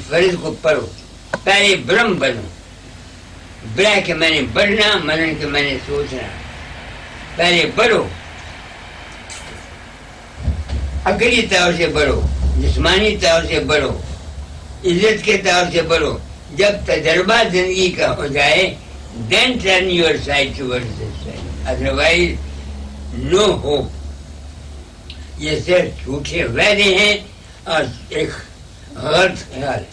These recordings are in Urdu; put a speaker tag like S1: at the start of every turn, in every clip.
S1: فرض کو پڑھو. پہلے برہم بنو. برہ کے میں نے بڑھنا، منن کے میں نے سوچنا. پہلے بڑھو، عقلی طور سے بڑھو، جسمانی طور سے بڑھو، عزت کے طور سے بڑھو. جب تجربہ زندگی کا ہو جائے then turn your side towards the side. Otherwise no hope. یہ صرف جھوٹے وعدے ہیں اور ایک غلط خیال.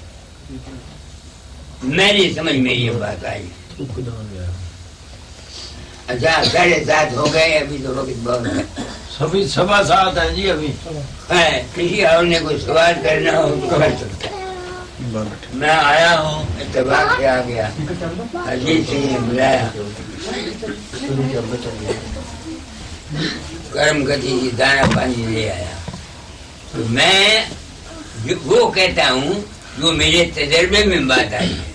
S1: میری سمجھ میں یہ بات آئی. اچھا 7:30 ہو گئے، ابھی تو وقت بہت ہے.
S2: سبھی 7:15 ہیں جی. ابھی
S1: کسی اور نے کوئی سوال کرنا ہو تو کر سکتا ہے. میں آیا ہوں، اتفاق سے آ گیا. اجیت سنگھ نے بلایا، کرم کتی جی دانا پانی لے آیا. تو میں وہ کہتا ہوں جو میرے تجربے میں بات آئی ہے.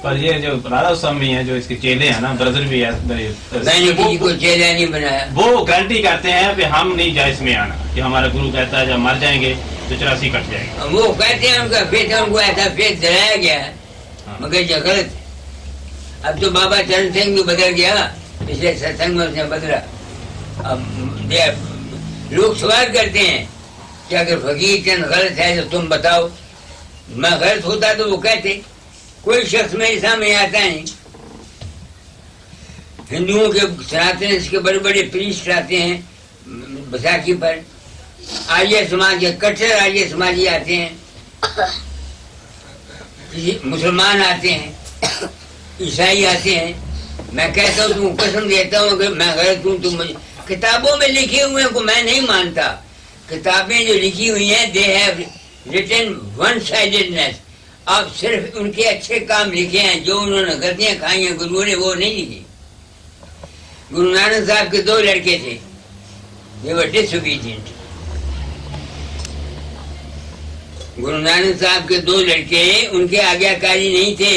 S3: پر یہ جو رادھا سوامی ہیں جو اس کے چیلے ہیں نا، برادر بھی ہے،
S1: میں نے کسی کو چیلا نہیں بنایا.
S3: وہ گارنٹی کرتے ہیں کہ ہم نہیں جائے اس میں آنا، کہ ہمارا گرو کہتا ہے جب مر جائیں گے تو 84 کٹ جائے گا.
S1: وہ کہتے ہیں ان کا فیت ہے، ان کو ایسا فیت دلایا گیا ہے، مگر یہ غلط ہے. اب تو بابا چرن سنگھ بھی بدل گیا، پچھلے ستسنگ میں اس نے بدلا. اب لوگ سوال کرتے ہیں کہ اگر فقیر چند غلط ہے تو تم بتاؤ. میں غلط ہوتا تو وہ کہتے. کوئی شخص میرے سامنے آتا ہے. ہندوؤں کے سناتن کے بڑے بڑے پریسٹ آتے ہیں بیساکھی پر. آریہ سماج کے کٹر آریہ سماجی آتے ہیں، مسلمان آتے ہیں، عیسائی آتے ہیں. میں کہتا ہوں تم قسم دیتا ہوں اگر میں غلط ہوں تو مجھے کتابوں میں لکھے ہوئے کو میں نہیں مانتا. کتابیں جو لکھی ہوئی ہیں they have written one-sidedness. اب صرف ان کے اچھے کام لکھے ہیں، جو انہوں نے غلطیاں کھائی ہیں گرو نے وہ نہیں لکھی. گرو نانک صاحب کے 2 لڑکے تھے، they were disobedient. Guru Nanak صاحب کے 2 لڑکے ان کے آگیا کاری نہیں تھے.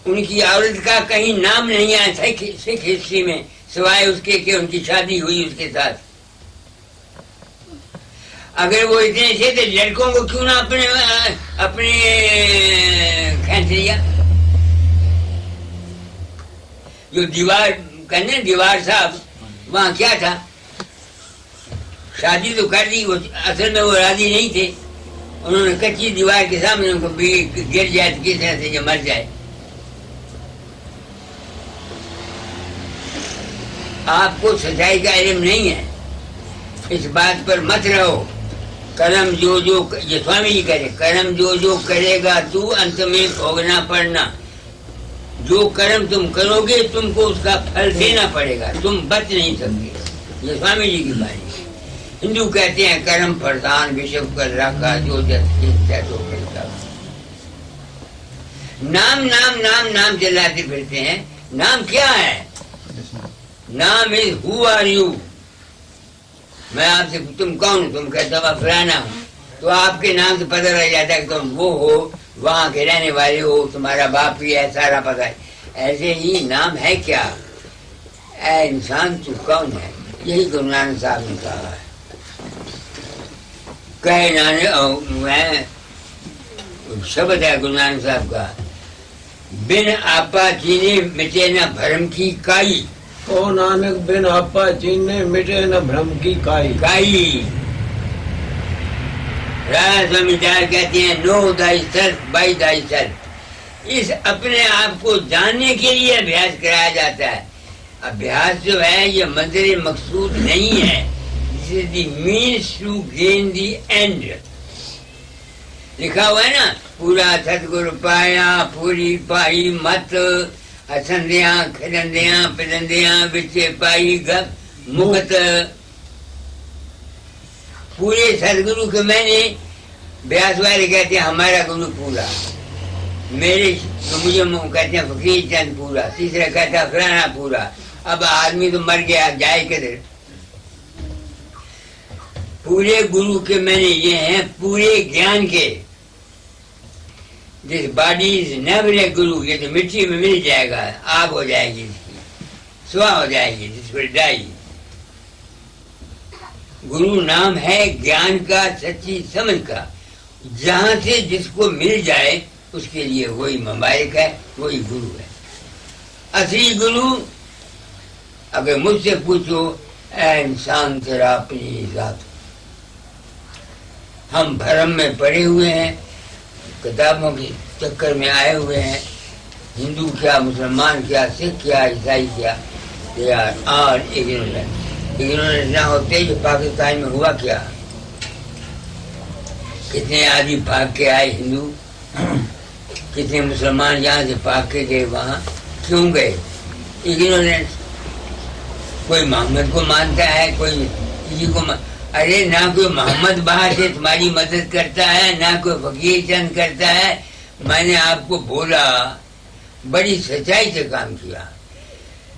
S1: ان کی عورت کا کہیں نام نہیں آیا سکھ ہسٹری میں سوائے اس کے کہ ان کی شادی ہوئی اس کے ساتھ. اگر وہ اتنے سے تو لڑکوں کو کیوں نہ اپنے کھینچ لیا. جو دیوار کہنے دیوار صاحب وہاں کیا تھا، شادی تو کر دی، اصل میں وہ راضی نہیں تھے. انہوں نے کچی دیوار کے سامنے ان کو گر جائے تو کس طرح سے جو مر جائے. آپ کو سچائی کا علم نہیں ہے، اس بات پر مت رہو. کرم جو یہ سوامی جی کہتے کرم جو کرے گا تو انت میں بھوگنا پڑنا. جو کرم تم کرو گے تم کو اس کا پھل دینا پڑے گا، تم بچ نہیں سکتے. یہ سوامی جی کی بات ہے. ہندو کہتے ہیں کرم پردھان وشو کر رکھا جو تو کرتا. نام نام نام نام چلاتے پھرتے ہیں. نام کیا ہے؟ نام از ہو آر یو. میں آپ سے تم کون؟ تم کہتا ہوں فلانا ہوں، تو آپ کے نام سے پتہ لگ جاتا ہے کہ تم وہ ہو، وہاں کے رہنے والے ہو، تمہارا باپ بھی ہے، سارا پتہ ہے. ایسے ہی نام ہے کیا؟ اے انسان تو کون ہے؟ یہی گرو نانک صاحب نے کہا ہے. کہے نانک میں شبد ہے گرو نانک صاحب کا، بن آپا چینے مٹے نہ بھرم کی کائی.
S2: او نانک بن آپا چینے مٹے نہ بھرم کی
S1: کائی. راجا سوامی کہتے ہیں نو دائی سیلف بائی دائی سیلف. اس اپنے آپ کو جاننے کے لیے ابھیاس کرایا جاتا ہے. ابھیاس جو ہے یہ منظر مقصود نہیں ہے. This is the means to gain the end. لکھا ہوا ہے نا، پورا ستگور پایا پوری پائی مت، ہسندیاں کھلندیاں پلندیاں بچے پائی گپ مکت. پورے سدگرو کے میں نے بیاس والے کہتے ہیں ہمارا گرو پورا، میرے مجھے کہتے ہیں فقیر چند پورا، تیسرا کہتا ہے فلانا پورا. اب آدمی تو مر گیا جائے کدھر؟ پورے گرو کے میں نے یہ ہیں پورے گیان کے. This body is never a guru. یہ تو مٹی میں مل جائے گا، آگ ہو جائے گی، اس کی سوا ہو جائے گی، جس پر ڈائی. گرو نام ہے گیان کا، سچی سمجھ کا، جہاں سے جس کو مل جائے اس کے لیے وہی مبارک ہے، وہی گرو ہے۔ اصلی گرو اگر مجھ سے پوچھو، اے انسان تیرا اپنی ذات، ہم بھرم میں پڑے ہوئے ہیں، کتابوں کے چکر میں آئے ہوئے ہیں، ہندو کیا، مسلمان کیا، سکھ کیا، عیسائی کیا، they are all ignorant. Ignorant نہ ہوتے جو پاکستان میں ہوا کیا، کتنے آدمی بھاگ کے آئے ہندو، کتنے مسلمان یہاں سے بھاگ کے گئے وہاں، کیوں گئے؟ اگنورینٹ۔ کوئی محمد کو مانتا ہے، کوئی کسی کو ارے نہ کوئی محمد باہر سے تمہاری مدد کرتا ہے، نہ کوئی فقیر چند کرتا ہے۔ میں نے آپ کو بولا، بڑی سچائی سے کام کیا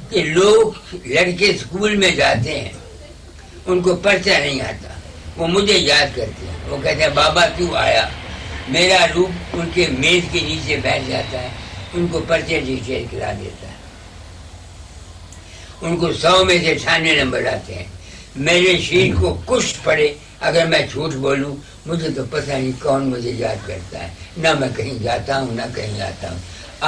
S1: کہ لوگ لڑکے اسکول میں جاتے ہیں، ان کو پرچہ نہیں آتا، وہ مجھے یاد کرتے ہیں، وہ کہتے ہیں بابا تو آیا، میرا روپ ان کے میز کے نیچے بیٹھ جاتا ہے، ان کو پرچے ڈیٹیل کرا دیتا ہے، ان کو 100 میں سے 98 نمبر آتے ہیں۔ میرے شیر کو کچھ پڑے، اگر میں جھوٹ بولوں مجھے تو پتہ نہیں کون مجھے یاد کرتا ہے، نہ میں کہیں جاتا ہوں نہ کہیں آتا ہوں۔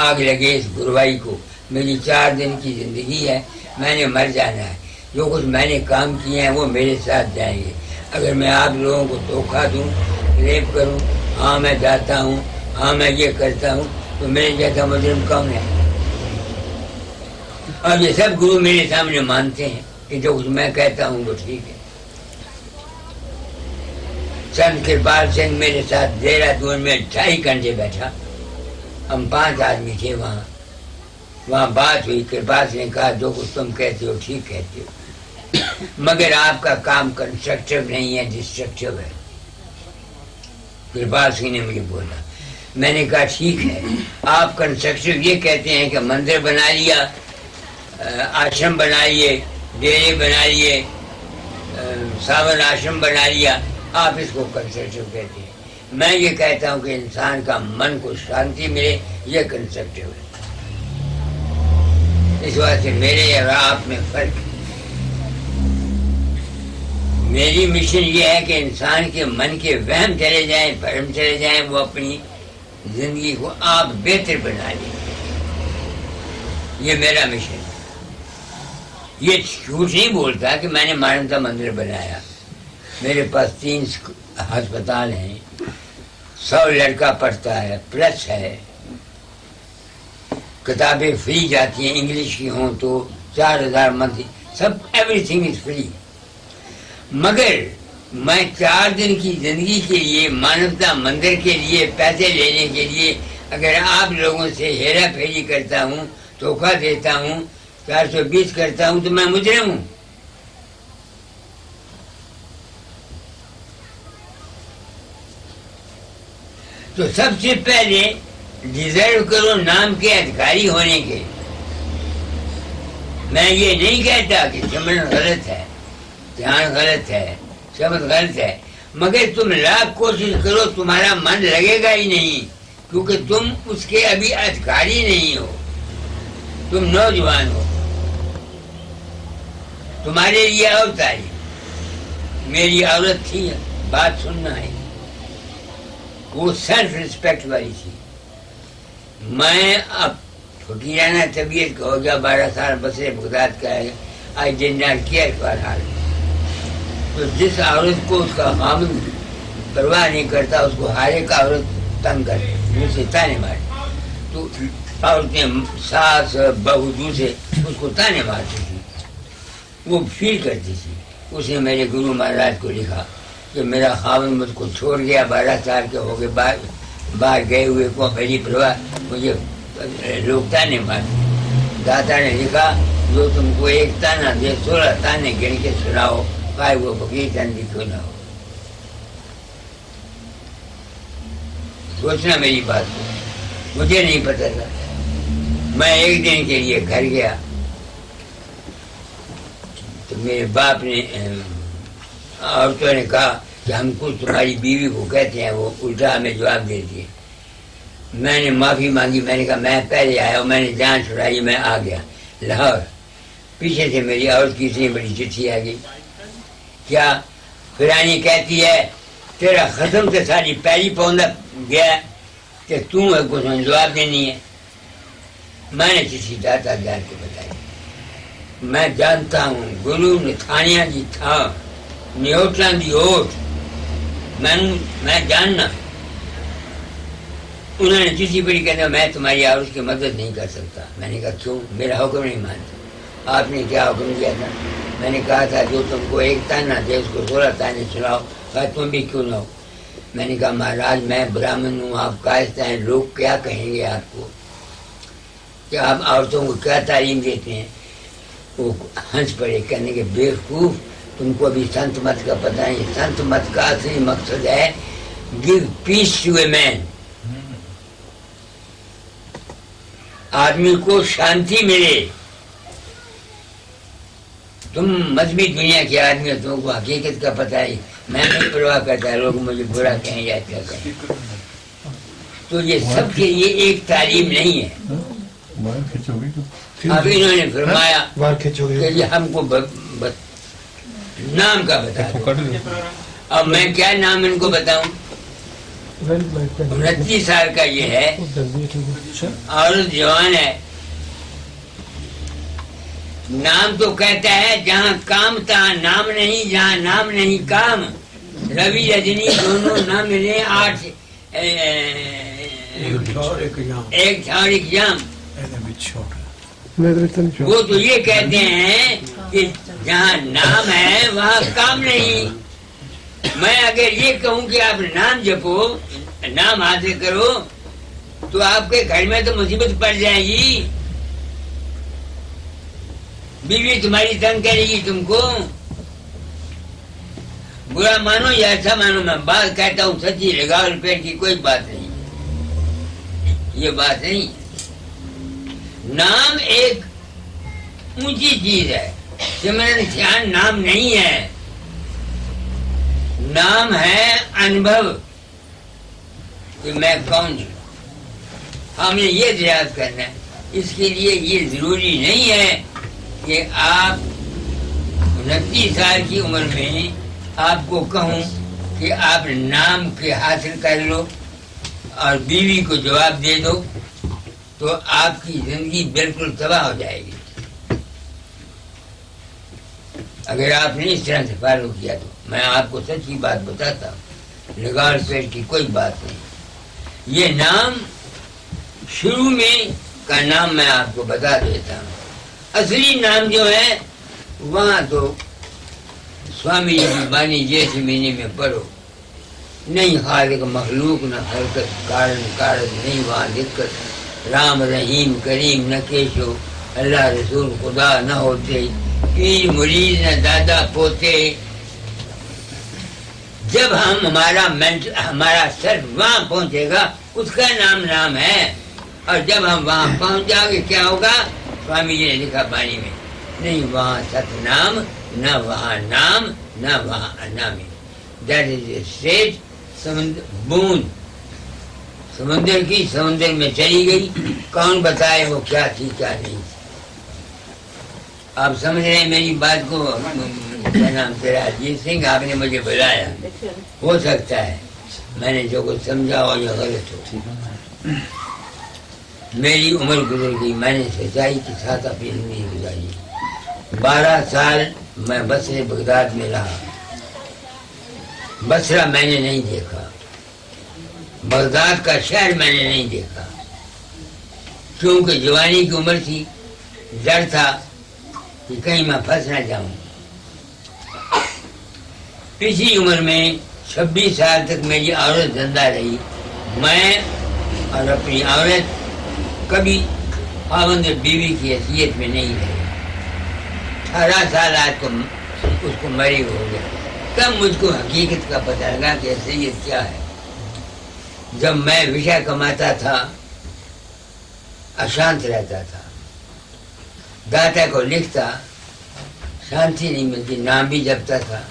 S1: آگ لگے اس گروائی کو، میری 4 دن کی زندگی ہے، میں نے مر جانا ہے، جو کچھ میں نے کام کیے ہیں وہ میرے ساتھ جائیں گے۔ اگر میں آپ لوگوں کو دھوکہ دوں، ریپ کروں، ہاں میں جاتا ہوں، ہاں میں یہ کرتا ہوں، تو میرے جیسا مجرم کون ہے؟ اور یہ سب گرو میرے سامنے مانتے ہیں کہ جو کچھ میں کہتا ہوں وہ ٹھیک ہے۔ چند کرپال سنگھ میرے ساتھ دہرادون میں 2.5 گھنٹے بیٹھا، ہم 5 آدمی تھے وہاں بات ہوئی، کرپال سنگھ نے کہا جو کچھ تم کہتے ہو ٹھیک کہتے ہو، مگر آپ کا کام کنسٹرکٹیو نہیں ہے، ڈسٹرکٹیو ہے۔ کرپال سنگھ نے مجھے بولا، میں نے کہا ٹھیک ہے، آپ کنسٹرکٹیو یہ کہتے ہیں کہ مندر بنا لیا، آشرم بنا لیے، ڈیرے بنا لیے، ساون آشرم بنا لیا، آپ اس کو کنسٹرکٹیو کہتے ہیں۔ میں یہ کہتا ہوں کہ انسان کا من کو شانتی ملے، یہ کنسٹرکٹیو ہے۔ اس واسطے میرے اور آپ میں فرق ہے۔ میری مشن یہ ہے کہ انسان کے من کے وہم چلے جائیں، بھرم چلے جائیں، وہ اپنی زندگی کو آپ بہتر بنا لیں، یہ میرا مشن ہے۔ یہ جھوٹ نہیں بولتا کہ میں نے مانوتا مندر بنایا، میرے پاس 3 ہسپتال ہیں، 100 لڑکا پڑھتا ہے، پلس ہے، کتابیں فری جاتی ہیں، انگلش کی ہوں تو 4000 month, sub every thing is free. مگر میں 4 دن کی زندگی کے لیے، مانوتا مندر کے لیے، پیسے لینے کے لیے اگر آپ لوگوں سے ہیرا پھیری کرتا ہوں، دھوکہ دیتا ہوں، 420 کرتا ہوں، تو میں مجرم ہوں۔ تو سب سے پہلے ڈیزرو کرو نام کے ادھکاری ہونے کے۔ میں یہ نہیں کہتا کہ سمن غلط ہے، دھیان غلط ہے، شبد غلط ہے، مگر تم لاکھ کوشش کرو تمہارا من لگے گا ہی نہیں، کیونکہ تم اس کے ابھی ادھکاری نہیں ہو، تم نوجوان ہو۔ تمہارے لیے اور تعلیم، میری عورت تھی، بات سننا ہے، وہ سیلف رسپیکٹ والی تھی۔ میں اب فقیرانہ طبیعت کا ہو گیا، 12 سال بسر بغداد کا ہے، I did not care for her. تو جس عورت کو اس کا خامن پرواہ نہیں کرتا، اس کو ہر ایک عورت تنگ کرے، منہ سے تانے مارے، تو عورتیں ساس بہو دوسرے اس کو تانے مارتی تھی، وہ فیل کرتی تھی۔ اس نے میرے گرو مہاراج کو لکھا کہ میرا خاوند مجھ کو چھوڑ گیا، 12 سال کے ہو گئے، باہر گئے ہوئے کو میری پرواہ، مجھے لوگ تانے مارتے۔ داتا نے لکھا جو تم کو ایک تانا دے 16 تانے گن کے سناؤ، چاہے وہ فقیر چند بھی کیوں نہ ہو۔ سوچنا میری بات کو، مجھے نہیں پتا تھا۔ میں ایک دن کے لیے گھر گیا تو میرے باپ نے، عورتوں نے کہا کہ ہم کچھ تمہاری بیوی کو کہتے ہیں، وہ الٹا ہمیں جواب دے دیے۔ میں نے معافی مانگی، میں نے کہا میں پہلے آیا ہوں، میں نے جان چھڑائی، میں آ گیا لاہور۔ پیچھے سے میری عورت کی اتنی بڑی چٹھی آ گئی، کیا پھر آنی کہتی ہے تیرا ختم سے ساری پہلی پوندا گیا کہ تم کو جواب دینی ہے. میں نے کسی داتا جان کے بتایا. میں جانتا ہوں گرو نتھانیہ جی تھا نیوٹاں دی اوٹ میں جاننا. انہوں نے کسی بڑی کہنا میں تمہاری عورت کی مدد نہیں کر سکتا. میں نے کہا کیوں؟ میرا حکم نہیں مانتا. آپ نے کیا حکم کیا تھا؟ میں نے کہا تھا جو تم کو ایک تانا دے اس کو 16 تانے سناؤ. کہا تم بھی کیوں نہ ہو. میں نے کہا مہاراج میں برہمن ہوں آپ کائست ہیں لوگ کیا کہیں گے آپ کو کہ آپ عورتوں کو کیا تعلیم دیتے ہیں. وہ ہنس پڑے کہنے کے بیوقوف تم کو ابھی سنت مت کا پتہ نہیں. سنت مت کا اصلی مقصد ہے گیو پیس ٹو اے مین. آدمی کو شانتی ملے. تم مذہبی دنیا کے آدمی تم کو حقیقت کا پتہ ہے. میں نہیں پرواہ کرتا لوگ مجھے برا کہیں یا کیا کہیں. تو یہ سب کے لیے ایک تعلیم نہیں ہے. اب انہوں نے فرمایا کہ یہ ہم کو نام کا بتا دو. اب میں کیا نام ان کو بتاؤں؟ 29 سال کا یہ ہے عورت جوان ہے. نام تو کہتا ہے جہاں کام تہاں نام نہیں جہاں نام نہیں کام. روی رجنی دونوں نہ ملے 8 ایک جھاڑ ایک جام. وہ تو یہ کہتے ہیں کہ جہاں نام ہے وہاں کام نہیں. میں اگر یہ کہوں کہ آپ نام جپو نام حاصل کرو تو آپ کے گھر میں تو مصیبت پڑ جائے گی. بیوی تمہاری تنگ کرے گی تم کو. برا مانو یا اچھا مانو میں بات کہتا ہوں سچی لگاؤ پیٹ کی کوئی بات نہیں. یہ بات نہیں. نام ایک اونچی چیز ہے. سمرن دھیان نام نہیں ہے. نام ہے انبھو کہ میں کون ہوں. ہم نے یہ دریافت کرنا ہے. اس کے لیے یہ ضروری نہیں ہے کہ آپ 29 سال کی عمر میں آپ کو کہوں کہ آپ نام کے حاصل کر لو اور بیوی کو جواب دے دو تو آپ کی زندگی بالکل تباہ ہو جائے گی. اگر آپ نے اس طرح سے فالو کیا تو میں آپ کو سچی بات بتاتا ہوں لگاڑ پیٹ کی کوئی بات نہیں. یہ نام شروع میں کا نام میں آپ کو بتا دیتا ہوں. اصلی نام جو ہے وہاں تو سوامی جی کی بانی جیسے مہینے میں پڑھو. نہیں خالق مخلوق نہ حرکت کارن کارج نہیں وہاں دقت. رام رحیم کریم نہ کیشو اللہ رسول خدا نہ ہوتے. پیر مرید نہ دادا پوتے. جب ہمارا سر وہاں پہنچے گا اس کا نام ہے. اور جب ہم وہاں پہنچ جاؤ گے کیا ہوگا؟ سوامی جی نے لکھا بانی میں نہیں وہاں ست نام نہ وہاں نام نہ وہاں انامی. That is a state. بوند سمندر کی سمندر میں چلی گئی. کون بتائے وہ کیا تھی کیا نہیں. آپ سمجھ رہے ہیں میری بات کو؟ کیا نام تیرا؟ اجیت سنگھ آپ نے مجھے بلایا. ہو سکتا ہے میں نے جو کچھ سمجھا ہو یا غلط ہو. میری عمر گزر گئی. میں نے سچائی کے ساتھ اپنی زندگی گزاری. 12 سال میں بصرے بغداد میں رہا. بصرہ میں نے نہیں دیکھا. بغداد کا شہر میں نے نہیں دیکھا کیونکہ جوانی کی عمر تھی. ڈر تھا کہ کہیں میں پھنس نہ جاؤں. پچھلی عمر میں 26 سال تک میری عورت زندہ رہی. میں اور اپنی عورت کبھی خاوند بیوی کی حیثیت میں نہیں رہے. 18 سال آج کو اس کو مری ہو گیا. تب مجھ کو حقیقت کا پتہ لگا کہ حیثیت کیا ہے. جب میں وشا کماتا تھا اشانت رہتا تھا. داتا کو لکھتا شانتی نہیں ملتی. نام بھی جپتا تھا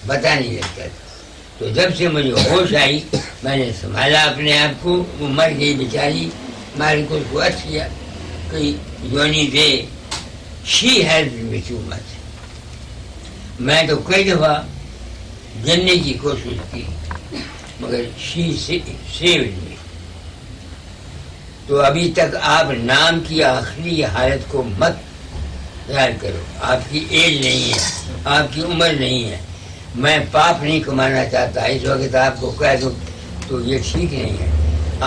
S1: پتہ نہیں لگتا تھا. تو جب سے مجھے ہوش آئی میں نے سنبھالا اپنے آپ کو. وہ مر گئی بیچاری. مالک کو اس کو عرض کیا کہ you know they she has be too much. میں تو کئی دفعہ جاننے کی کوشش کی مگر سیو نہیں. تو ابھی تک آپ نام کی آخری حالت کو مت خیال کرو. آپ کی ایج نہیں ہے, آپ کی عمر نہیں ہے. میں پاپ نہیں کمانا چاہتا. اس وقت آپ کو کہہ دوں تو یہ ٹھیک نہیں ہے.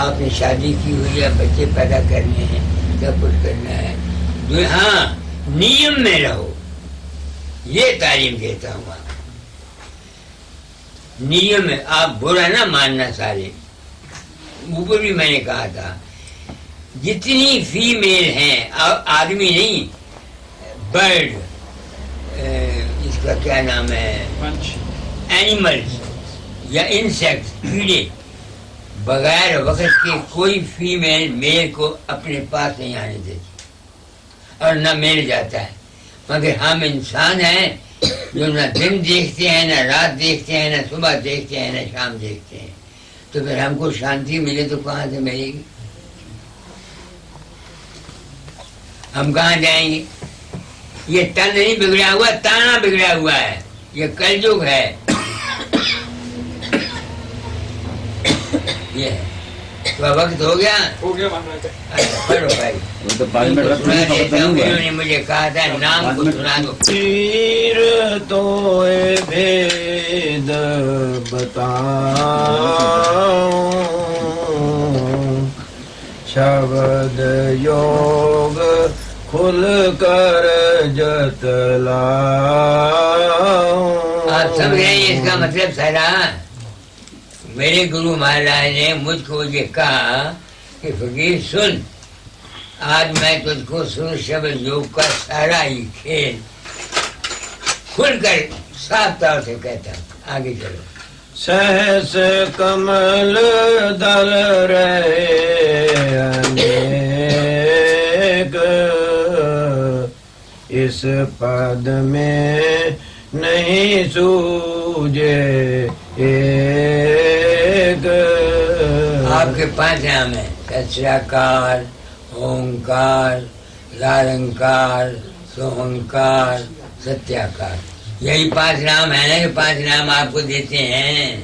S1: آپ نے شادی کی ہوئی ہے, بچے پیدا کرنے ہیں, سب کچھ کرنا ہے. ہاں نیم میں رہو, یہ تعلیم دیتا ہوں. آپ نیم میں آپ برا نہ ماننا. سارے اوپر بھی میں نے کہا تھا جتنی فیمیل ہیں, آدمی نہیں, برڈ, اس کا کیا نام ہے, اینیملز یا انسیکٹس, کیڑے, بغیر وقت کے کوئی فیمیل میل کو اپنے پاس نہیں آنے دیتی اور نہ مل جاتا ہے. مگر ہم انسان ہیں جو نہ دن دیکھتے ہیں, نہ رات دیکھتے ہیں, نہ صبح دیکھتے ہیں, نہ شام دیکھتے ہیں. تو پھر ہم کو شانتی ملے تو کہاں سے ملے گی؟ ہم کہاں جائیں گے؟ یہ تن نہیں بگڑا ہوا, تانا بگڑا ہوا ہے. یہ کلجگ ہے. یہ تو وقت ہو گیا. پڑھو بھائی. انہوں نے مجھے کہا تھا نام کو سنا دو.
S2: پیر تو بھید بتاؤں, شبد یوگ کھل کر جتلاؤں.
S1: آپ سمجھ رہے ہیں اس کا مطلب سارا؟ میرے گرو مہاراج نے مجھ کو یہ کہا کہ فقیر سن, آج میں تجھ کو سر شبد یوگ کا سارا ہی کھیل کھل کر صاف طور سے کہتا ہوں. آگے چلو.
S2: سہس کمل دل رہے انیک, اس پد میں نہیں سوجے ایک.
S1: آپ کے 5 نام ہیں, سچراکار, اومکار, لارنکار, سوہنکار, ستیاکار. یہی 5 نام ہے نا, یہ 5 نام آپ کو دیتے ہیں.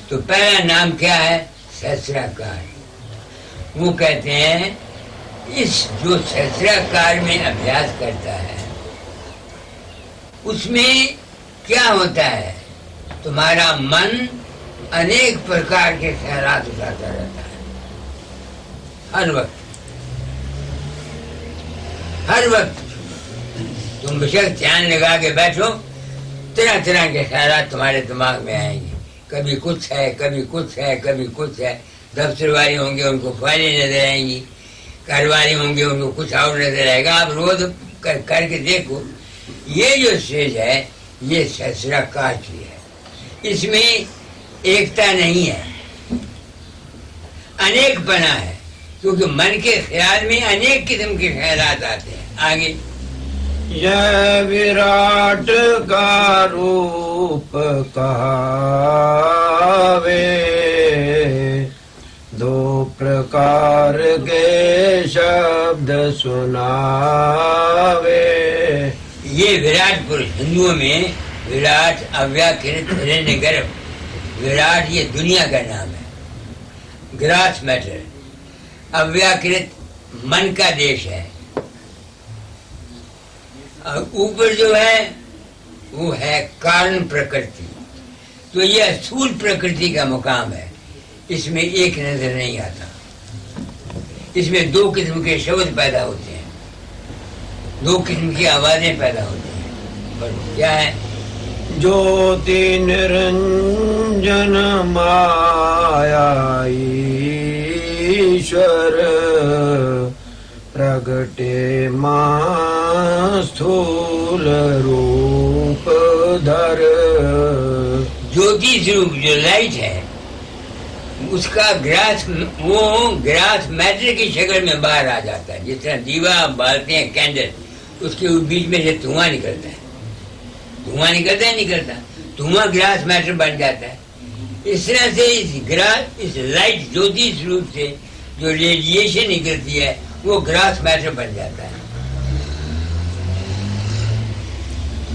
S1: تو پہلا نام کیا ہے؟ سہسراکار. وہ کہتے ہیں اس جو سہسراکار میں ابھیاس کرتا ہے اس میں کیا ہوتا ہے, تمہارا من انیک پرکار کے خیالات اٹھاتا رہتا ہے ہر وقت. ہر وقت تم بشک دھیان لگا کے بیٹھو, طرح طرح کے خیالات تمہارے دماغ میں آئیں گے. کبھی کچھ ہے, کبھی کچھ ہے, کبھی کچھ ہے. دفتر والے ہوں گے ان کو فائلیں نظر آئیں گی, گھر والے ہوں گے ان کو کچھ اور نظر آئے گا. آپ روز کر کے دیکھو. یہ جو اسٹیج ہے یہ سہسراکار کی ہے. اس میں ایکتا نہیں ہے, انیک پنا ہے, کیونکہ من کے خیال میں انیک قسم کے خیالات آتے ہیں. آگے.
S2: یہ وراٹ کا روپ کہاوے, 2 پرکار کے شبد سناوے.
S1: یہ وراٹ پورش ہندوؤں میں وراٹ, اویاکرت, ہرنیہ گربھ. وراٹ یہ دنیا کا نام ہے, گراس میٹر. اویاکرت من کا دیش ہے, اور اوپر جو ہے وہ ہے کارن پرکرتی. تو یہ اصول پرکرتی کا مقام ہے. اس میں ایک نظر نہیں آتا. اس میں 2 قسم کے شبد پیدا ہوتے ہیں, 2 قسم کی آوازیں پیدا ہوتی ہیں. کیا ہے؟
S2: جوتی نرنجن مایا ایشور, پرگٹے ماں ستھول روپ دھر.
S1: جوتی سوروپ جو لائٹ ہے اس کا گراس, وہ گراس میٹر کی شکل میں باہر آ جاتا ہے. جس طرح دیوا آپ بالتے ہیں کینڈل, اس کے بیچ میں سے دھواں نکلتا ہے. دھواں نکلتا ہے, نکلتا دھواں گراس میٹر بن جاتا ہے. اس طرح سے اس لائٹ جوتی سوروپ سے جو ریڈیشن نکلتی ہے وہ گراس میٹر بن جاتا ہے.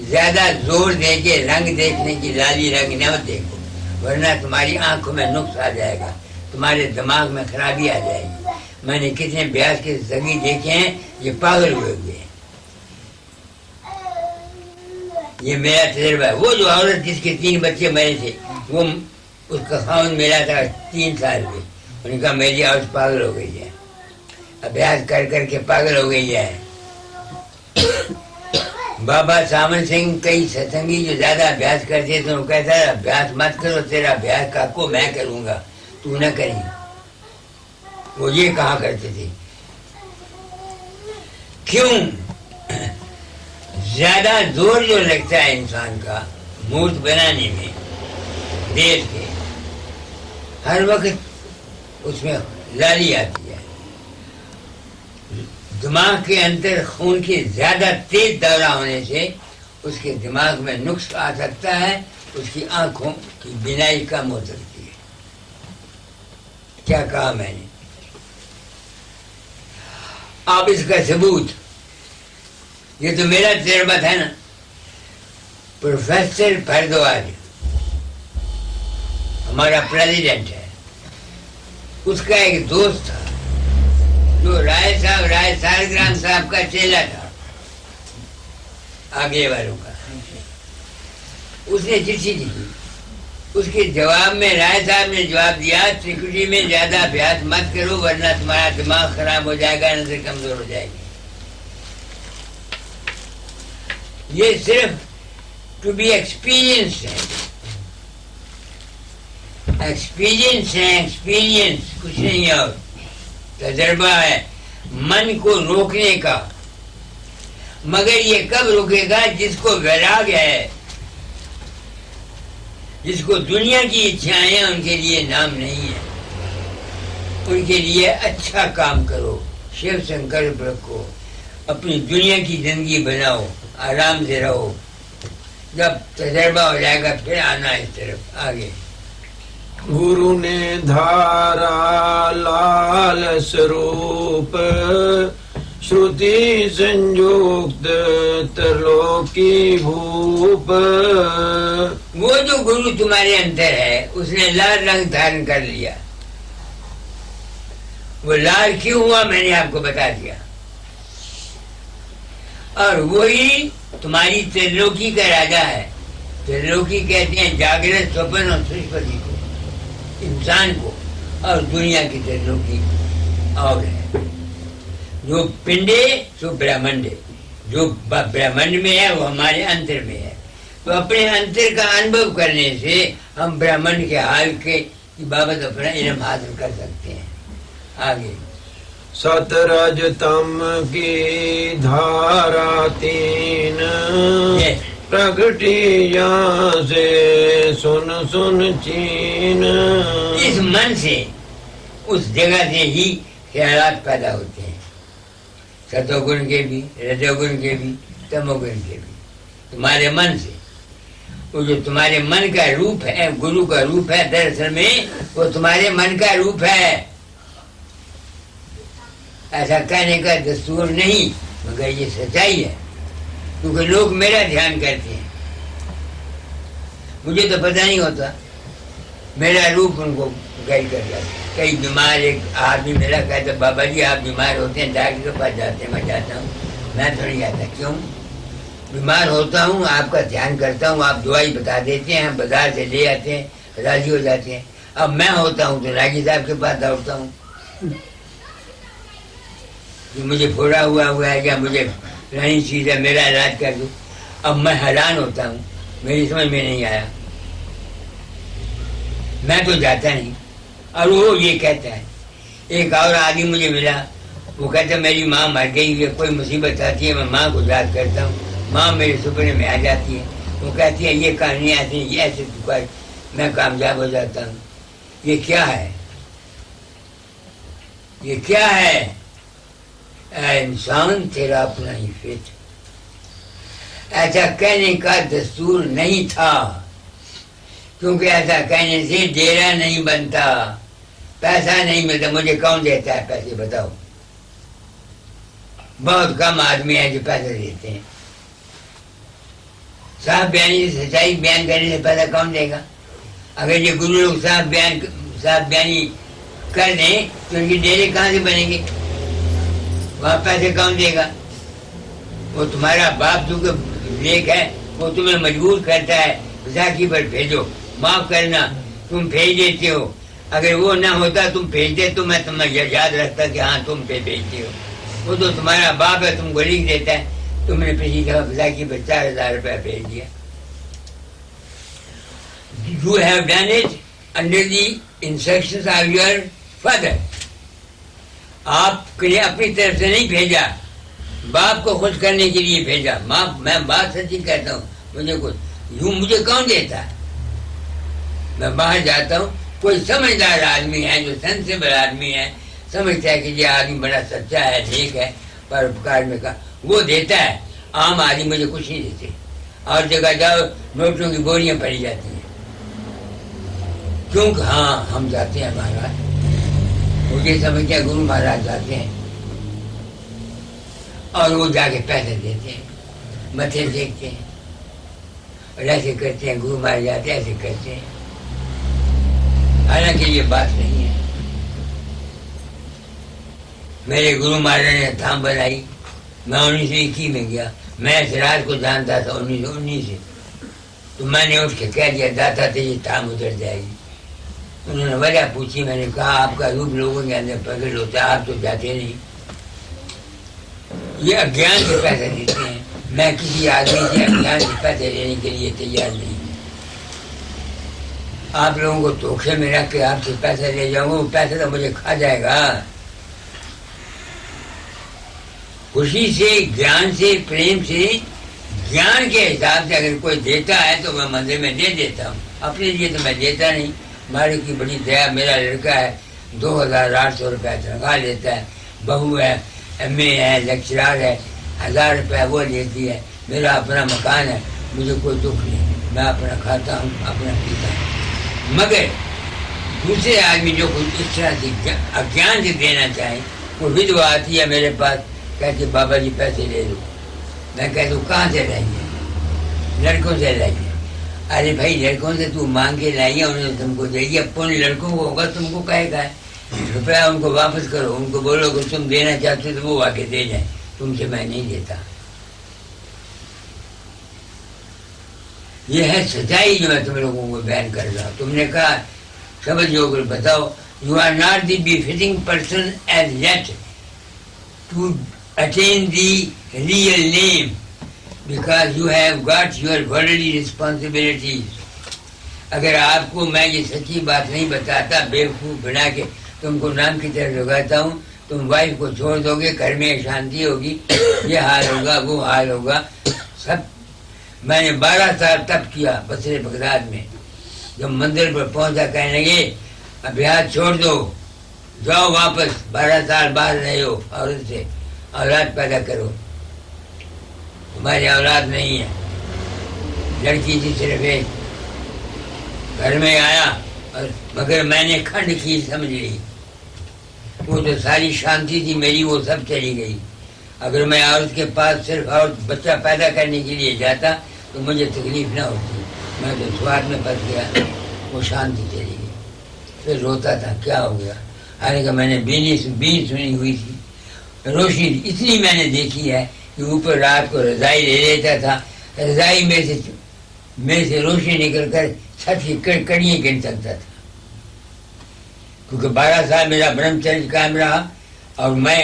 S1: زیادہ زور دے کے رنگ دیکھنے کی لالی رنگ نہ دیکھو، ورنہ تمہاری آنکھوں میں نقص آ جائے گا، تمہارے دماغ میں خرابی آ جائے گی۔ میں نے کتنے بیاس کے زگی دیکھے ہیں، یہ پاگل ہوئے ہوئے ہیں۔ یہ میرا تجربہ ہے۔ وہ جو عورت جس کے 3 بچے مرے تھے، وہ اس کا خاوند ملا تھا 3 سال میں، انہوں نے کہا میری عورت پاگل ہو گئی ہے، ابیاس کر کر کے پاگل ہو گئی ہے۔ بابا سامن سنگھ کئی ستسنگی جو زیادہ ابیاس کرتے تھے، وہ کہتا ہے ابیاس مت کرو، تیرا ابیاس کا کو میں کروں گا، تو نہ کریں۔ وہ یہ کہا کرتے تھے۔ کیوں؟ زیادہ زور جو لگتا ہے انسان کا مورت بنانے میں دیش کے، ہر وقت اس میں لالی آتی ہے، دماغ کے اندر خون کی زیادہ تیز دورہ ہونے سے اس کے دماغ میں نقص آ سکتا ہے، اس کی آنکھوں کی بینائی کم ہو سکتی ہے۔ کیا کہا میں نے؟ اب اس کا ثبوت، یہ تو میرا تجربہ تھا نا۔ پروفیسر بھردواج ہمارا پریزیڈنٹ ہے، اس کا ایک دوست تھا جو رائے سالگرام صاحب کا چیلا تھا، آگے والوں کا۔ اس نے چٹھی لکھی، اس کے جواب میں رائے صاحب نے جواب دیا سیکورٹی میں زیادہ ابیاس مت کرو ورنہ تمہارا دماغ خراب ہو جائے گا، نظر کمزور ہو جائے گی۔ یہ صرف ٹو بی ایکسپیرینس ہے، ایکسپیرینس کچھ نہیں اور تجربہ ہے من کو روکنے کا۔ مگر یہ کب روکے گا؟ جس کو ویراگ ہے، جس کو دنیا کی اچھائیں ہیں، ان کے لیے نام نہیں ہے۔ ان کے لیے اچھا کام کرو، شیو سنکلپ رکھو، اپنی دنیا کی زندگی بناؤ، آرام سے رہو۔ جب تجربہ ہو جائے گا پھر آنا اس طرف آگے۔
S2: گرو نے دھارا لال سروپ، شروتی سنجوکت ترلوکی بھوپ۔
S1: وہ جو گرو تمہارے اندر ہے اس نے لال رنگ دھارن کر لیا۔ وہ لال کیوں ہوا میں نے آپ کو بتا دیا۔ اور وہی تمہاری ترلوکی کا راجا ہے۔ ترلوکی کہتے ہیں جاگرت، سوپن اور سشپتی کو، انسان کو، اور دنیا کی ترلوکی اور ہے جو پنڈے سو برہمنڈ، جو برہمنڈ میں ہے وہ ہمارے انتر میں ہے۔ تو اپنے انتر کا انبھو کرنے سے ہم برہمنڈ کے حال کے بابت اپنا علم حاصل کر سکتے ہیں۔ آگے
S2: ست رج تم کی دھارا 3، پرگٹی یہاں سے سن سن چین۔
S1: اس من سے، اس جگہ سے ہی خیالات پیدا ہوتے ہیں، ستو گن کے بھی، رجو گن کے بھی، تمو گن کے بھی، تمہارے من سے۔ وہ جو تمہارے من کا روپ ہے، گرو کا روپ ہے، دراصل میں وہ تمہارے من کا روپ ہے۔ ایسا کہنے کا دستور نہیں، مگر یہ سچائی ہے، کیونکہ لوگ میرا دھیان کرتے ہیں، مجھے تو پتہ نہیں ہوتا، میرا روپ ان کو گائڈ کر جاتا ہے۔ کئی بیمار ایک آدمی میرا کہتا ہے بابا جی آپ بیمار ہوتے ہیں ڈاکٹر کے پاس جاتے ہیں، میں جاتا ہوں، میں تو نہیں جاتا۔ کیوں؟ بیمار ہوتا ہوں، آپ کا دھیان کرتا ہوں، آپ دوائی بتا دیتے ہیں، ہم بازار سے لے آتے ہیں، راضی ہو جاتے ہیں۔ اب میں ہوتا ہوں تو راجی صاحب کے پاس دوڑتا ہوں کہ مجھے پھوڑا ہوا ہے یا مجھے فلانی چیز ہے، میرا علاج کر دو۔ اب میں حیران ہوتا ہوں، میری سمجھ میں نہیں آیا، میں تو جاتا نہیں۔ اور وہ یہ کہتا ہے۔ ایک اور آدمی مجھے ملا، وہ کہتا ہے میری ماں مر گئی ہے، کوئی مصیبت آتی ہے میں ماں کو یاد کرتا ہوں، ماں میرے سپنے میں آ جاتی ہے، وہ کہتی ہے یہ کہانی ایسی یہ ایسے میں کامیاب ہو جاتا ہوں۔ یہ کیا ہے؟ یہ کیا ہے؟ اے انسان تیرا اپنا ہی فٹ۔ ایسا کہنے کا دستور نہیں تھا، کیونکہ ایسا کہنے سے ڈیرا نہیں بنتا، پیسہ نہیں ملتا۔ مجھے کون دیتا ہے پیسے بتاؤ؟ بہت کم آدمی ہیں جو پیسے دیتے ہیں۔ صاف بیانی سے سچائی بیان کرنے سے پیسہ کون دے گا؟ اگر یہ گرو لوگ صاف بیانی کر دیں تو ان کی ڈیرے کہاں سے بنیں گے؟ وہاں پیسے کون دے گا؟ وہ تمہارا باپ جو کہ نیک ہے وہ تمہیں مجبور کرتا ہے بیساکھی پر بھیجو، معاف کرنا، تم بھیج دیتے ہو. اگر وہ نہ ہوتا تم بھیجتے تو میں تمہیں یاد رکھتا کہ ہاں تم پہ بھیجتے ہو. وہ تو تمہارا باپ ہے، تم کو لکھ دیتا ہے. تم نے پچھلی دفعہ بیساکھی پر 4,000 روپیہ بھیج دیا. You have done it under the instructions of your father. آپ نے اپنی طرف سے نہیں بھیجا، باپ کو خوش کرنے کے لیے بھیجا. میں بات سچی کہتا ہوں، مجھے کچھ یوں مجھے کون دیتا ہے؟ میں باہر جاتا ہوں، کوئی سمجھدار آدمی ہے جو سینسیبل آدمی ہے، سمجھتا ہے کہ یہ آدمی بڑا سچا ہے، نیک ہے، پروپکار میں کا وہ دیتا ہے. عام آدمی مجھے کچھ نہیں دیتے. اور جگہ جاؤ نوٹوں کی بوریاں پڑی جاتی ہیں، کیونکہ ہاں ہم جاتے ہیں مہاراج، مجھے سمجھتے ہیں گرو مہاراج جاتے ہیں اور وہ جا کے پیسے دیتے ہیں، متھے دیکھتے ہیں اور ایسے کرتے ہیں. گرو مہاراج جاتے ایسے کرتے ہیں، حالانکہ یہ بات نہیں ہے. میرے گرو مہاراج نے تھام بنائی، میں 1921 میں گیا. میں اس راج کو جانتا تھا 1919 سے. تو میں نے اٹھ کے کہہ دیا داتا تھے یہ تھام اتر جائے گی. انہوں نے وجہ پوچھی، میں نے کہا آپ کا روپ لوگوں کے اندر پرگٹ ہوتا ہے، آپ تو جاتے نہیں. یہ اگیان سے پیسے دیتے ہیں. میں کسی آدمی سے اگیان سے پیسے لینے کے لیے تیار نہیں. آپ لوگوں کو دھوکے میں رکھ کے آپ سے پیسے لے جاؤں گا، وہ پیسے تو مجھے کھا جائے گا. خوشی سے، گیان سے، پریم سے، گیان کے حساب سے اگر کوئی دیتا ہے تو میں مندر میں دے دیتا ہوں. اپنے لیے تو میں دیتا نہیں. مالک کی بڑی دیا، میرا لڑکا ہے 2,800 روپیہ تنخواہ لیتا ہے، بہو ہے MA ہے، لیکچرار ہے، 1,000 روپیہ وہ لیتی ہے. میرا اپنا مکان ہے، مجھے کوئی دکھ نہیں، میں اپنا کھاتا ہوں، اپنا پیتا ہوں. مگر دوسرے آدمی جو کچھ اس طرح سے اگیان سے دینا چاہیں، وہ ودوا آتی ہے میرے پاس، کہتے بابا جی پیسے لے لو. میں کہتا ہوں کہاں سے لائیے؟ لڑکوں سے لائیے. ارے بھائی لڑکوں سے تو مانگ کے لائیے، انہوں نے تم کو دے دیا. پون لڑکوں کو ہوگا تم کو کہے گا روپیہ ان کو واپس کرو. ان کو بولو کہ تم دینا چاہتے تو وہ آ کے دے جائیں، تم سے میں نہیں دیتا. یہ ہے سچائی جو میں تم لوگوں کو بیان کر رہا ہوں. تم نے کہا سمجھو کر بتاؤ. یو آر ناٹ دی بefitting person as yet to attain the real name because you have got your worldly responsibilities. اگر آپ کو میں یہ سچی بات نہیں بتاتا، بیوقوف بنا کے تم کو نام کی طرف لگاتا ہوں، تم وائف کو چھوڑ دو گے، گھر میں شانتی ہوگی، یہ حال ہوگا، وہ حال ہوگا. سب میں نے 12 سال تب کیا بصرے بغداد میں. جب مندر پر پہنچا کہنے لگے اب ہاتھ چھوڑ دو، جاؤ واپس. 12 سال باہر رہے ہو، عورت سے اولاد پیدا کرو. تمہاری اولاد نہیں ہے. لڑکی تھی صرف ایک. گھر میں آیا اور مگر میں نے کھنڈ کھیر سمجھ لی. وہ جو ساری شانتی تھی میری وہ سب چلی گئی. اگر میں عورت کے پاس صرف عورت بچہ پیدا کرنے کے لیے جاتا تو مجھے تکلیف نہ ہوتی. میں تو سواد میں پھنس گیا، وہ شانتی چلی گئی. پھر روتا تھا کیا ہو گیا. حالانکہ میں نے بین سنی ہوئی تھی. روشنی اتنی میں نے دیکھی ہے کہ اوپر رات کو رضائی لے لیتا تھا، رضائی میں سے روشنی نکل کر چھت کی کڑیاں گن سکتا تھا. کیونکہ 12 سال میرا برہمچریہ قائم رہا. اور میں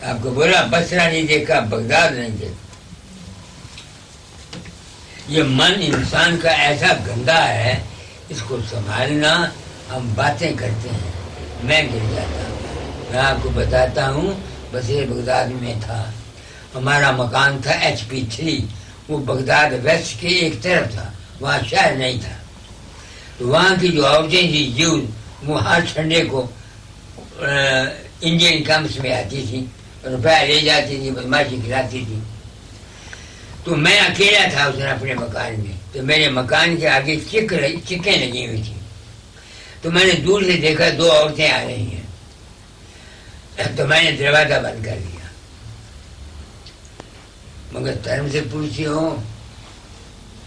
S1: آپ کو بولا بصرہ نہیں دیکھا، بغداد نہیں دیکھا. یہ من انسان کا ایسا گندا ہے، اس کو سنبھالنا. ہم باتیں کرتے ہیں، میں گر جاتا ہوں. میں آپ کو بتاتا ہوں بصرے بغداد میں تھا. ہمارا مکان تھا HP 3. وہ بغداد ویسٹ کے ایک طرف تھا، وہاں شہر نہیں تھا. تو وہاں کی جو عورتیں تھیں جیو، وہ ہر ٹھنڈے کو انڈین کمس میں آتی تھی، روپیہ لے جاتی تھی، بدماشی کھلاتی تھی. تو میں اکیلا تھا اس دن اپنے مکان میں. تو میرے مکان کے آگے چکیں لگی ہوئی تھی. تو میں نے دور سے دیکھا 2 عورتیں آ رہی ہیں. تو میں نے دروازہ بند کر دیا. مگر دھرم سے پوچھتی ہو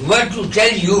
S1: What to tell you,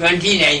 S1: 29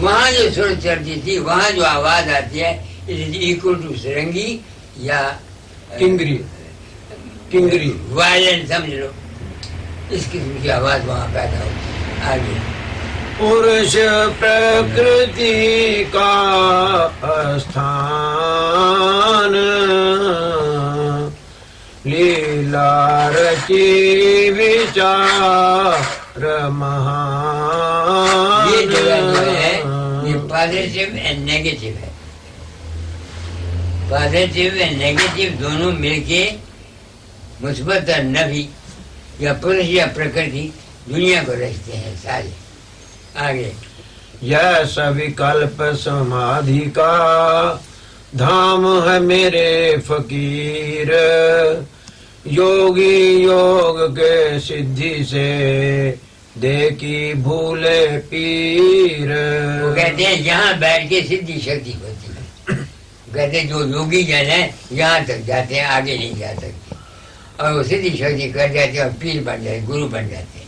S1: وہاں جو سر چلتی تھی وہاں جو آواز آتی ہے اٹ از اکول ٹو سرنگی یا
S2: کنگری کنگری
S1: وائلنٹ سمجھ لو، اس قسم کی آواز وہاں پیدا ہوتی ہے. آگے
S2: پورش پرکرتی کا استھان لیلا رچی وچار مہان.
S1: یہ جگہ جو ہے یہ پازیٹیو اینڈ نیگیٹو ہے. پازیٹیو اینڈ نیگیٹو دونوں مل کے مثبت اور نفی یا پرش یا پرکرتی دنیا کو رچتے ہیں سارے. آگے
S2: یس وکلپ سمادھی کا دھام ہے میرے فقیر، یوگی یوگ کے سدھی سے دیکھی بھولے پیر.
S1: وہ کہتے ہیں یہاں بیٹھ کے سدھی شکتی ہوتی ہے. کہتے ہیں جو یوگی جن ہے یہاں تک جاتے ہیں، آگے نہیں جا سکتے، اور وہ سدھی شکتی کر جاتے ہیں اور پیر بن جاتے، گرو بن جاتے ہیں.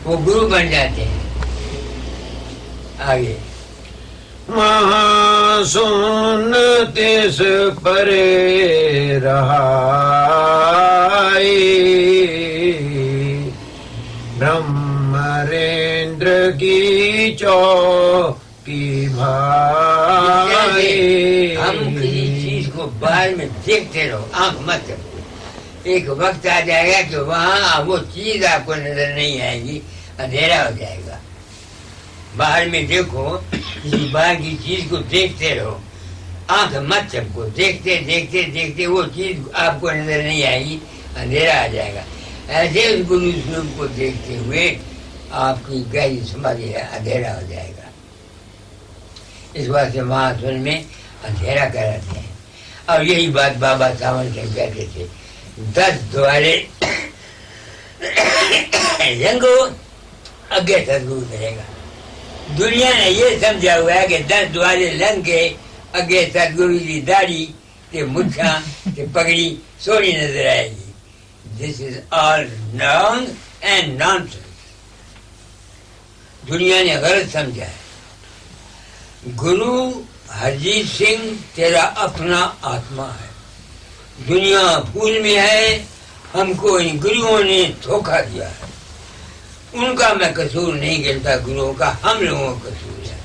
S1: وہ گرو بن جاتے ہیں. آگے
S2: مہاسن تیس پرے رہائی، برہمریندر کی چوکی بھائی.
S1: ہم کسی چیز کو باہر میں دیکھتے رہو، آنکھ مت رکھو. ایک وقت آ جائے گا کہ وہاں وہ چیز آپ کو نظر نہیں آئے گی، اندھیرا ہو جائے گا. باہر میں دیکھو، کسی باہر کی چیز کو دیکھتے رہو، آنکھ مت چپکو. دیکھتے دیکھتے دیکھتے وہ چیز آپ کو نظر نہیں آئے گی، اندھیرا آ جائے گا. ایسے اس گرو سلوک کو دیکھتے ہوئے آپ کی گہری سمجھ اندھیرا ہو جائے گا. اس واسطے وہاں سن میں اندھیرا کراتے ہیں. اور یہی بات بابا ساون کے کہتے تھے، 10 دوارے لنگو اگے سدگرو کرے گا. دنیا نے یہ سمجھا ہوا ہے کہ 10 دوارے لنگ کے اگے سدگرو کی داڑھی تے مچھاں تے پگڑی سونی نظر آئے گی. دس از آل رانگ اینڈ نانسنس. دنیا نے غلط سمجھا ہے. گرو ہرجیت سنگھ تیرا اپنا آتما ہے. دنیا پھول میں ہے، ہم کو ان گروؤں نے دھوکہ دیا ہے. ان کا میں قصور نہیں گنتا، گروؤں کا ہم لوگوں کا قصور ہے.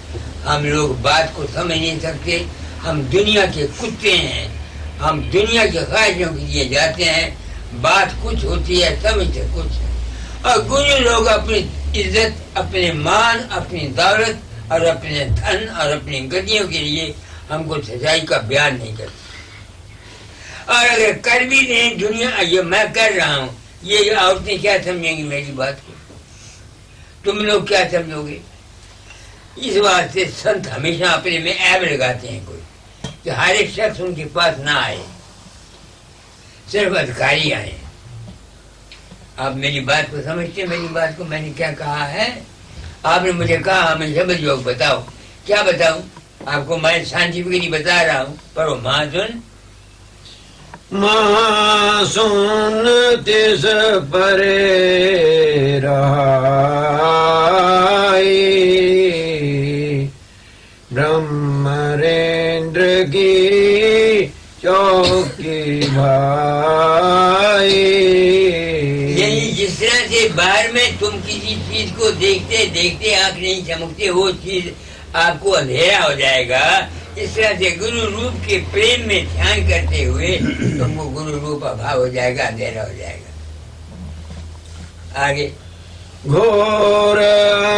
S1: ہم لوگ بات کو سمجھ نہیں سکتے. ہم دنیا کے کتے ہیں، ہم دنیا کے خواہشوں کے لیے جاتے ہیں. بات کچھ ہوتی ہے، سمجھتے کچھ ہے. اور گرو لوگ اپنی عزت، اپنے مان، اپنی دولت اور اپنے دھن اور اپنی گدیوں کے لیے ہم کو سچائی کا بیان نہیں کرتے. اور اگر کر بھی دیں دنیا، یہ میں کر رہا ہوں، یہ عورتیں کیا سمجھیں گی میری بات کو؟ تم لوگ کیا سمجھو گے؟ اس واسطے سنت ہمیشہ اپنے میں عیب لگاتے ہیں کوئی، کہ ہر ایک شخص ان کے پاس نہ آئے، صرف ادھکاری آئے. آپ میری بات کو سمجھتے ہیں؟ میری بات کو میں نے کیا کہا ہے؟ آپ نے مجھے کہا ہمیں شبد یوگ بتاؤ. کیا بتاؤں آپ کو؟ میں سائنٹیفکلی بتا رہا ہوں. پڑھو مہاسن.
S2: مہاسن تیس پرے رہائی، برہمریندر کی چوکی بھائی.
S1: یعنی جس طرح سے باہر میں تم کسی چیز کو دیکھتے دیکھتے آنکھ نہیں چمکتے، وہ چیز آپ کو اندھیرا ہو جائے گا. اس طرح سے گرو روپ کے پریم میں دھیان کرتے ہوئے تم کو گرو روپ ابھاؤ ہو جائے گا، اندھیرا ہو جائے گا. آگے
S2: گھور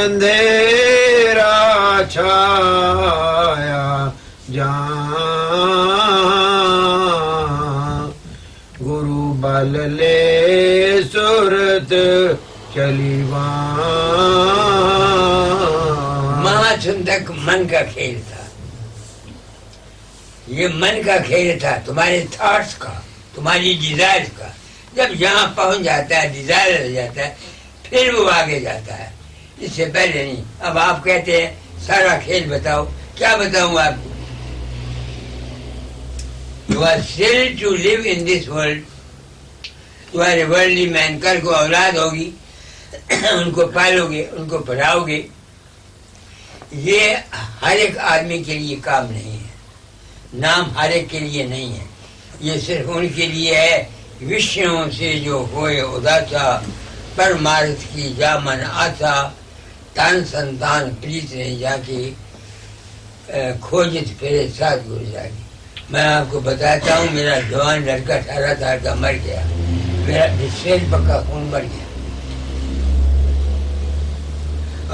S2: اندھیرا چھایا جہاں، گرو بل لے صورت چلی وہاں.
S1: مہاسن تک من کا کھیل تھا. یہ من کا کھیل تھا، تمہارے تھاٹس کا، تمہاری ڈیزائر کا. جب یہاں پہنچ جاتا ہے، ڈیزائر ہو جاتا ہے، پھر وہ آگے جاتا ہے. اس سے پہلے نہیں. اب آپ کہتے ہیں سارا کھیل بتاؤ. کیا بتاؤں آپ کو؟ You are still to live in this world. You are a worldly man. کل کو اولاد ہوگی، ان کو پالو گے، ان کو پڑھاؤ گے، یہ ہر ایک آدمی کے لیے کام نہیں ہے، نام ہر ایک کے لیے نہیں ہے، یہ صرف ان کے لیے ہے وشنوں سے جو ہوئے اداسا، پرمارتھ کی جا من آسا، تن سنتان پریت نے جا کے کھوجت پھرے ساتھ گزاری۔ میں آپ کو بتاتا ہوں، میرا جوان لڑکا 18 سال کا مر گیا، میرا سیل پکا خون مر گیا،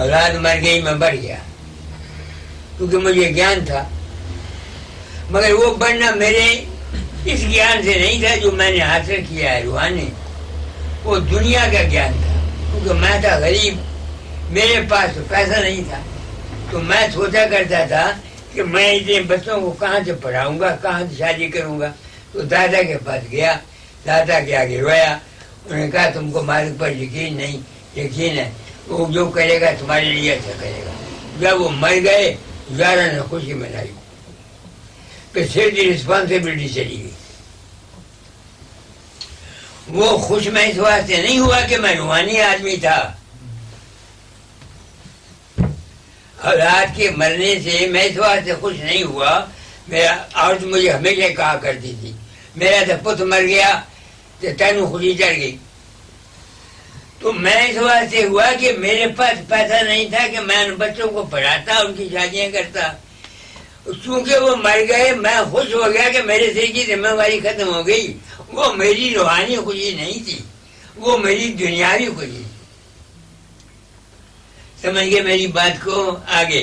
S1: اولاد مر گئی، میں مر گیا، کیونکہ مجھے گیان تھا، مگر وہ بڑھنا میرے اس گیان سے نہیں تھا جو میں نے حاصل کیا ہے روحانی، وہ دنیا کا گیان تھا، کیونکہ میں تھا غریب، میرے پاس تو پیسہ نہیں تھا، تو میں سوچا کرتا تھا کہ میں اتنے بچوں کو کہاں سے پڑھاؤں گا، کہاں سے شادی کروں گا، تو دادا کے پاس گیا، دادا کے آگے رویا، انہوں نے کہا تم کو مالک پر یقین نہیں، یقین ہے، وہ جو کرے گا تمہارے لیے اچھا کرے گا۔ جب وہ مر گئے یارہ نے خوشی منائی، کہ صرف رسپانسبلٹی چلی گئی۔ وہ خوش میں اس واسطے نہیں ہوا کہ میں روحانی آدمی تھا، اولاد کے مرنے سے میں اس واسطے خوش نہیں ہوا، میرا عورت مجھے ہمیشہ کہا کرتی تھی میرا تو پت مر گیا تو تینوں خوشی چڑھ گئی، تو میں اس واسطے ہوا کہ میرے پاس پیسہ نہیں تھا کہ میں ان بچوں کو پڑھاتا، ان کی شادیاں کرتا، چونکہ وہ مر گئے میں خوش ہو گیا کہ میرے سر کی ذمہ داری ختم ہو گئی۔ وہ میری روحانی خوشی نہیں تھی، وہ میری دنیاوی خوشی تھی۔ سمجھ گئے میری بات کو؟ آگے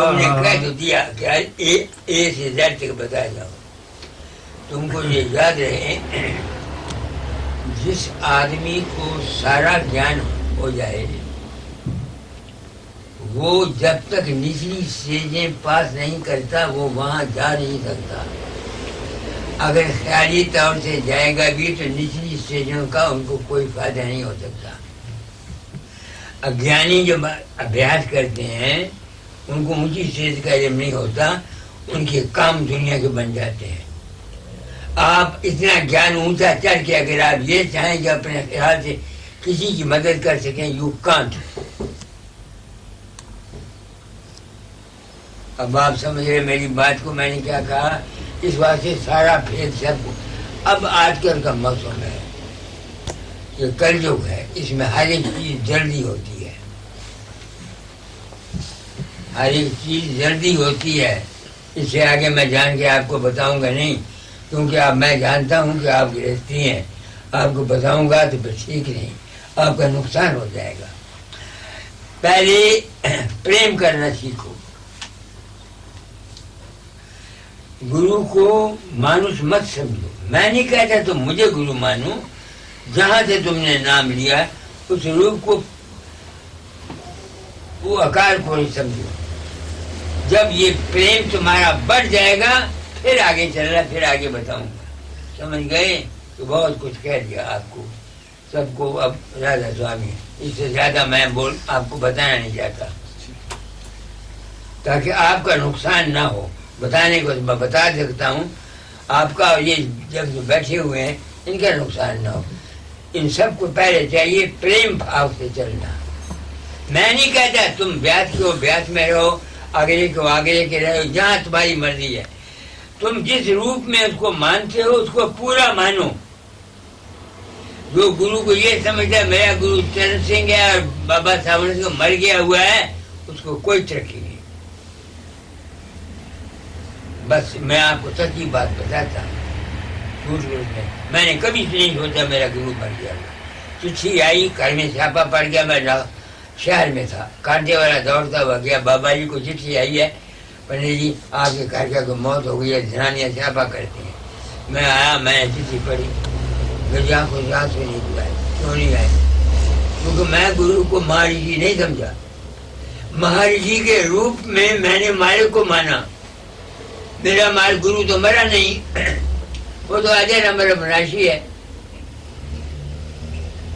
S1: تم نے کہہ تو دیا کہ اے سے زیڈ تک بتا جاؤ، تم کو یہ یاد رہے جس آدمی کو سارا گیان ہو جائے وہ جب تک نچلی سٹیجیں پاس نہیں کرتا وہ وہاں جا نہیں سکتا، اگر خیالی طور سے جائے گا بھی تو نچلی سٹیجوں کا ان کو کوئی فائدہ نہیں ہو سکتا۔ اگیانی جو ابھیاس کرتے ہیں ان کو اونچی سٹیج کا علم نہیں ہوتا، ان کے کام دنیا کے بن جاتے ہیں۔ آپ اتنا گیان اونچا چڑھ کے اگر آپ یہ چاہیں کہ اپنے خیال سے کسی کی مدد کر سکیں، یو کانٹ۔ اب آپ سمجھ رہے میری بات کو، میں نے کیا کہا؟ اس واسطے سارا بھید سب اب آج کل کا موسم ہے، یہ کلجگ ہے، اس میں ہر ایک چیز جلدی ہوتی ہے، ہر ایک چیز جلدی ہوتی ہے۔ اس سے آگے میں جان کے آپ کو بتاؤں گا نہیں، کیونکہ اب میں جانتا ہوں کہ آپ گرہستی ہیں، آپ کو بتاؤں گا تو پھر ٹھیک نہیں، آپ کا نقصان ہو جائے گا۔ پہلے پریم کرنا سیکھو، گرو کو مانوس مت سمجھو۔ میں نہیں کہتا تم مجھے گرو مانو، جہاں سے تم نے نام لیا اس روپ کو وہ اکار کو نہیں سمجھو۔ جب یہ پریم تمہارا بڑھ جائے گا پھر آگے چل رہا، پھر آگے بتاؤں گا، سمجھ گئے؟ تو بہت کچھ کہہ دیا آپ کو سب کو، اب راجا سوامی اس سے زیادہ میں آپ کو بتانا نہیں چاہتا تاکہ آپ کا نقصان نہ ہو۔ بتانے کو میں بتا سکتا ہوں، آپ کا یہ جب جو بیٹھے ہوئے ہیں ان کا نقصان نہ ہو۔ ان سب کو پہلے چاہیے پریم بھاو سے چلنا۔ میں نہیں کہتا تم بیاس کو بیاس میں رہو، آگرے کو آگرے کے رہو، جہاں تمہاری مرضی ہے۔ تم جس روپ میں اس کو مانتے ہو اس کو پورا مانو۔ جو گرو کو یہ سمجھتا ہے میرا گرو چرن سنگھ ہے اور بابا صاحب کو مر گیا ہوا ہے، اس کو کوئی ترقی نہیں۔ بس میں آپ کو سچی بات بتاتا ہوں، جھوٹ نہیں۔ میں نے کبھی نہیں سوچا میرا گرو مر گیا ہوا۔ چٹھی آئی، گھر میں چھاپا پڑ گیا، میں شہر میں تھا، کانٹے والا دوڑتا ہوا گیا، بابا جی کو چٹھی آئی ہے، پنڈت جی آپ کے گھر کا کوئی موت ہو گئی ہے، زنانیاں چھاپا کرتی ہیں۔ میں آیا، میں نے چٹھی پڑھی، میری آنکھوں سے آنسو نہیں آئے۔ کیوں نہیں آئے؟ کیونکہ میں گرو کو مہارشی نہیں سمجھا، مہارشی کے روپ میں میں نے مالک کو مانا۔ میرا مال گرو تو مرا نہیں، وہ تو اجر امر ابناشی ہے۔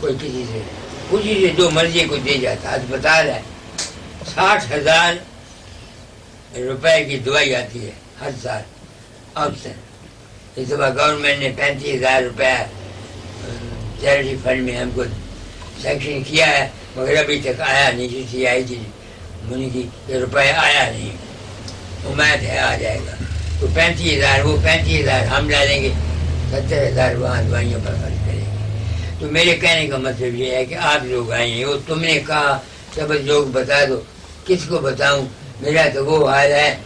S1: کوئی کسی سے خوشی سے جو مرضی کو دے جاتا. اسپتال ہے 60,000 روپے کی دوائی آتی ہے ہر سال آکسیجن. اس دفعہ گورنمنٹ نے 35,000 روپے چیریٹی فنڈ میں ہم کو سینکشن کیا ہے, مگر ابھی تک آیا نہیں. جیسی آئی تھی منی کی یہ روپے آیا نہیں. امید ہے آ جائے گا. تو 35,000 وہ 35,000 ہم ڈالیں گے, 70,000 وہاں دوائیوں پر خرچ کریں گے. تو میرے کہنے کا مطلب یہ ہے کہ آپ لوگ آئے ہیں, وہ تم نے کہا سب لوگ بتا دو, کس کو بتاؤں. میرا تو وہ حال ہے,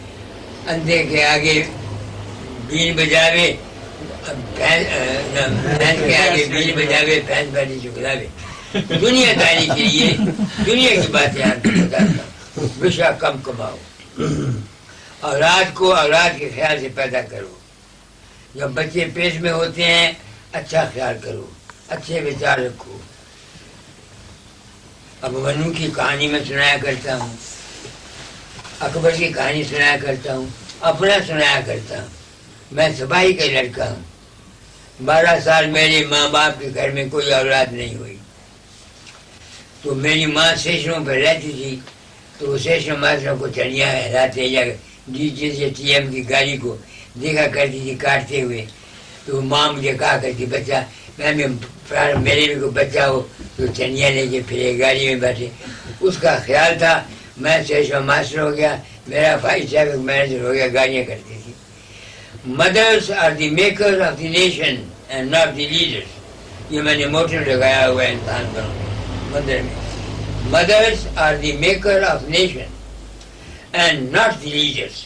S1: اندھے کے آگے بیل بجاوے, بھینس کے آگے بیل بجاوے, بھینس بیٹھی چکلاوے. دنیا داری کے لیے دنیا کی باتیں آپ کو بتاتا ہوں. وشا کم کماؤ, اولاد کو اولاد کے خیال سے پیدا کرو. جب بچے پیٹ میں ہوتے ہیں اچھا خیال کرو, اچھے وچار رکھو. اب منو کی کہانی میں سنایا کرتا ہوں, اکبر کی کہانی سنایا کرتا ہوں, اپنا سنایا کرتا ہوں. میں سپاہی کا لڑکا ہوں. 12 سال میرے ماں باپ کے گھر میں کوئی اولاد نہیں ہوئی. تو میری ماں اسٹیشنوں پہ رہتی تھی, تو اسٹیشن ماسٹروں کو چڑیا ہلاتے یا ڈی جے سے ٹی ایم کی گاڑی کو دیکھا کرتی تھی کاٹتے ہوئے. تو ماں مجھے کہا کرتی بچہ میرے بھی کوئی بچہ ہو تو چنیا لے کے پھرے گاڑی میں بیٹھے. اس کا خیال تھا. میں اسٹیشن ماسٹر ہو گیا, میرا بھائی ٹریفک مینیجر ہو گیا, گاڑیاں کرتی تھی. Mothers are the maker of the nation and not the leaders. یہ میں نے موٹر لگایا ہوا ہے انسان پر مندر میں. Mothers are the maker of nation and not the leaders.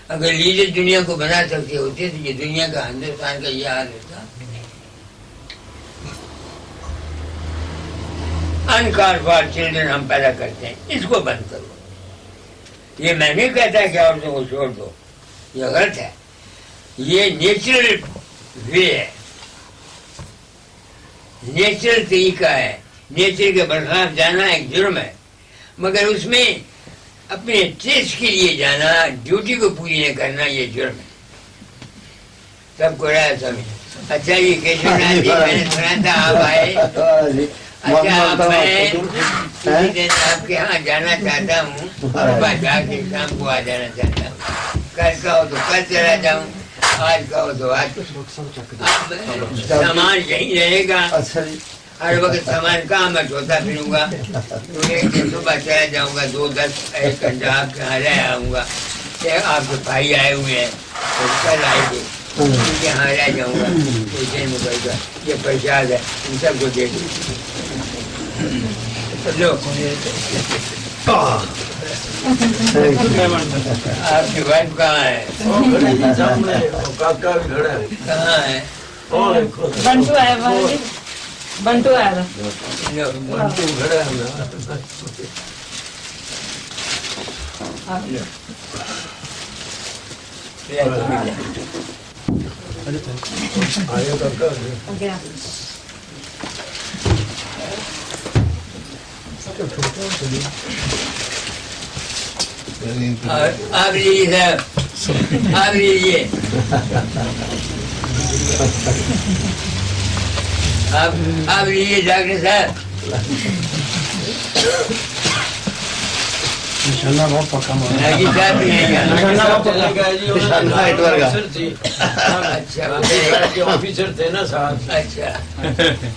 S1: اگر لیڈر دنیا کو بنا سکتے ہوتے تو یہ دنیا کا ہندوستان کا یہ حال ہوتا. انکار فار چلڈرن ہم پیدا کرتے ہیں, اس کو بند کرو. یہ میں نہیں کہتا کہ عورتوں کو چھوڑ دو, یہ غلط ہے. یہ نیچرل وے ہے, نیچرل طریقہ ہے. نیچر کے برخلاف جانا ایک جرم ہے, مگر اس میں اپنے ٹیسٹ کے لیے جانا, ڈیوٹی کو پوری نہ کرنا, یہ جرم ہے. سب کو رہا سمجھ. اچھا یہ کیشو ناتھ جی میں نے سنا تھا آپ آئے. اچھا میں کسی دن آپ کے یہاں جانا چاہتا ہوں, صبح جا کے شام کو آ جانا چاہتا ہوں. کل کہو تو کل چلا جاؤں, آج کہو تو آج. سامان یہیں رہے گا ہر وقت. سامان کہاں میں ڈھوتا پھروں گا. تو ایک دن صبح چلا جاؤں گا, 2-10 1 گھنٹہ آپ کے یہاں رہ آؤں گا. آپ کے بھائی آئے ہوئے ہیں تو کل آئے گے, ان کے یہاں رہ جاؤں گا. کچھ دن میں کہے گا یہ پرشاد ہے, ان سب کو دے دوں. لو آپ کی وائف کہاں ہے؟
S2: کاکا بھی کھڑا ہے.
S1: کہاں ہے؟
S4: بنٹو آیا, بنٹو آیا تھا.
S1: لو
S2: منٹو کھڑا ہے نا. آیا کاکا.
S1: آپ لیجیے صاحب, آپ لیجیے. آپ لیجیے ڈاکٹر صاحب. حاجی صاحب بھی نہیں
S2: اچھا آفیسر تھے نا صاحب,
S1: اچھا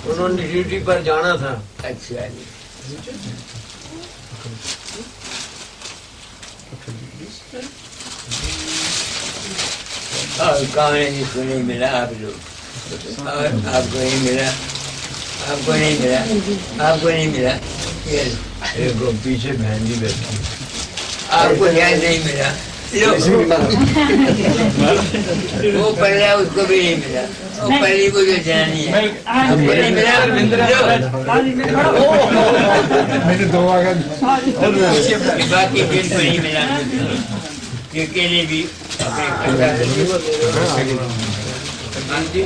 S2: انہوں نے ڈیوٹی پر جانا تھا.
S1: اچھا جی. اور کہاں جس کو نہیں ملا آپ لوگ, اور آپ کو نہیں ملا, آپ کو نہیں ملا, آپ کو نہیں ملا.
S2: ایک پیچھے بہن جی بیٹھی,
S1: آپ کو یاد نہیں ملا. وہ پہلا اس کو بھی نہیں ملا, وہ پہلی کو جو جانی ہے آپ کو نہیں ملا. باقی دن کو نہیں ملا, اکیلے بھی
S2: جی.